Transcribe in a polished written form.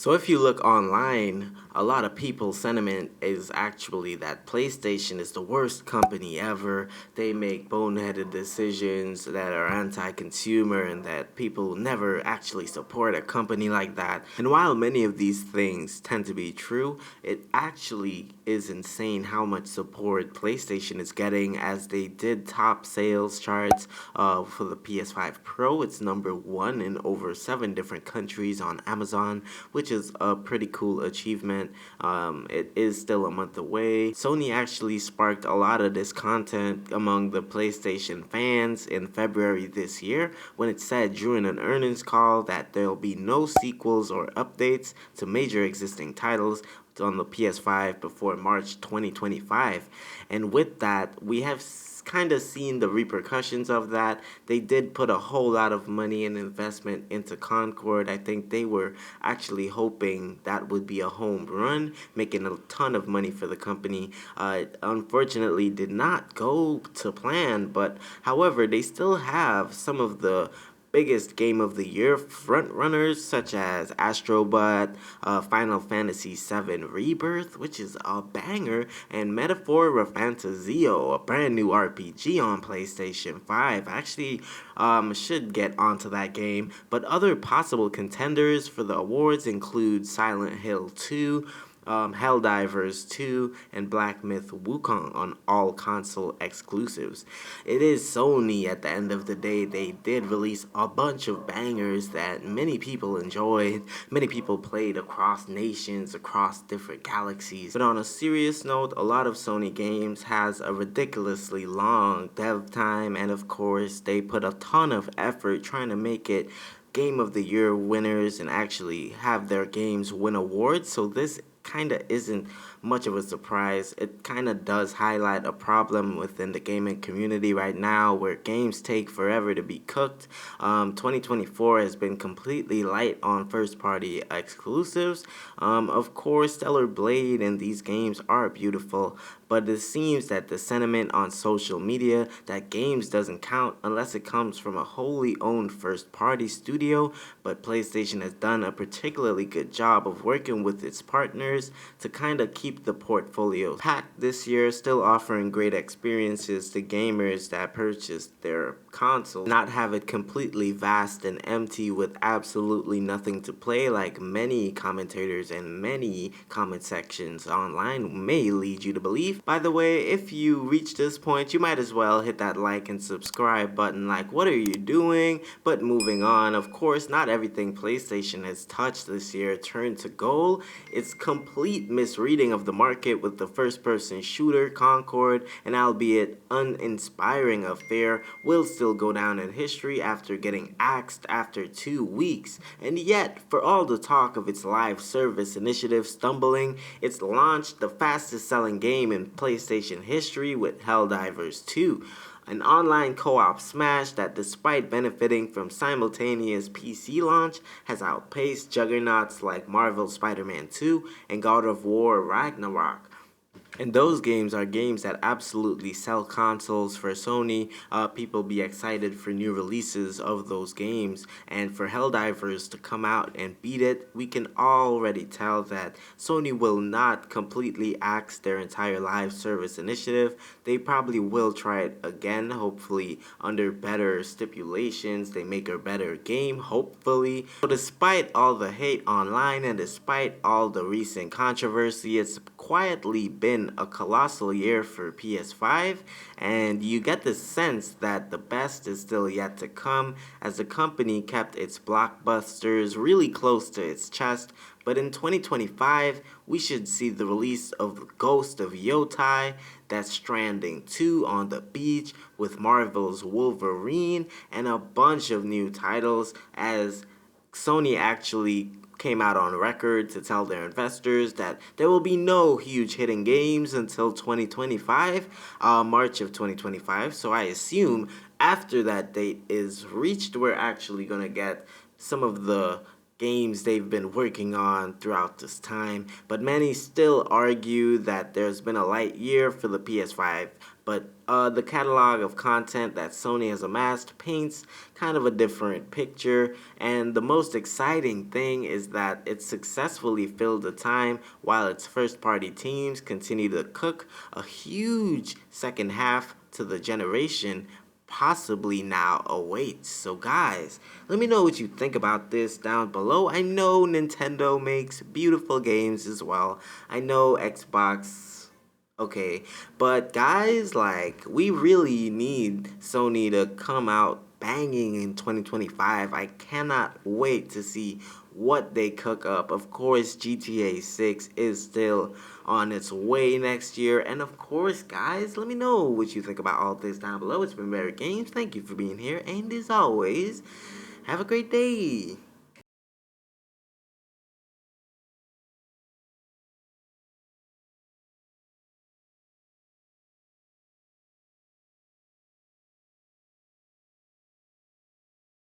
So if you look online, a lot of people's sentiment is actually that PlayStation is the worst company ever. They make boneheaded decisions that are anti-consumer and that people never actually support a company like that. And while many of these things tend to be true, it actually is insane how much support PlayStation is getting, as they did top sales charts for the PS5 Pro. It's #1 in over 7 different countries on Amazon, which is a pretty cool achievement. It is still a month away. Sony actually sparked a lot of this content among the PlayStation fans in February this year when it said during an earnings call that there'll be no sequels or updates to major existing titles on the PS5 before March 2025. And with that, we have kind of seen the repercussions of that. They did put a whole lot of money and investment into Concord. I think they were actually hoping that would be a home run, making a ton of money for the company. It unfortunately did not go to plan, but however, they still have some of the biggest game of the year front runners such as Astrobot, Final Fantasy VII Rebirth, which is a banger, and Metaphor of Fantasio, a brand new RPG on PlayStation 5. Actually, should get onto that game. But other possible contenders for the awards include Silent Hill 2, Helldivers 2, and Black Myth Wukong on all console exclusives. It is Sony at the end of the day. They did release a bunch of bangers that many people enjoyed, many people played across nations, across different galaxies. But on a serious note, a lot of Sony games has a ridiculously long dev time, and of course, they put a ton of effort trying to make it Game of the Year winners and actually have their games win awards. So this kind of isn't much of a surprise. It kind of does highlight a problem within the gaming community right now where games take forever to be cooked. 2024 has been completely light on first-party exclusives. Of course, Stellar Blade and these games are beautiful, but it seems that the sentiment on social media that games doesn't count unless it comes from a wholly owned first-party studio, but PlayStation has done a particularly good job of working with its partners to kind of keep the portfolio packed this year, still offering great experiences to gamers that purchased their console, not have it completely vast and empty with absolutely nothing to play like many commentators and many comment sections online may lead you to believe. By the way, if you reach this point, you might as well hit that like and subscribe button. Like, what are you doing? But moving on, of course, not everything PlayStation has touched this year turned to gold. It's complete misreading of the market with the first-person shooter Concord, an albeit uninspiring affair, will still go down in history after getting axed after 2 weeks. And yet, for all the talk of its live service initiative stumbling, it's launched the fastest-selling game in PlayStation history with Helldivers 2. An online co-op smash that, despite benefiting from simultaneous PC launch, has outpaced juggernauts like Marvel's Spider-Man 2 and God of War Ragnarok. And those games are games that absolutely sell consoles. For Sony, people be excited for new releases of those games. And for Helldivers to come out and beat it, we can already tell that Sony will not completely axe their entire live service initiative. They probably will try it again, hopefully under better stipulations. They make a better game, hopefully. So despite all the hate online and despite all the recent controversy, it's quietly been a colossal year for PS5, and you get the sense that the best is still yet to come as the company kept its blockbusters really close to its chest. But in 2025, we should see the release of Ghost of Yotai, Death Stranding 2 on the beach with Marvel's Wolverine, and a bunch of new titles, as Sony actually came out on record to tell their investors that there will be no huge hitting games until 2025, March of 2025. So I assume after that date is reached, we're actually going to get some of the games they've been working on throughout this time. But many still argue that there's been a light year for the PS5 But the catalog of content that Sony has amassed paints kind of a different picture, and the most exciting thing is that it successfully filled the time while its first party teams continue to cook a huge second half to the generation possibly now awaits. So, guys, let me know what you think about this down below. I know Nintendo makes beautiful games as well. I know Xbox. Okay, but guys, like, we really need Sony to come out banging in 2025. I cannot wait to see what they cook up. Of course, GTA 6 is still on its way next year. And of course, guys, let me know what you think about all this down below. It's been Barry Games. Thank you for being here. And as always, have a great day.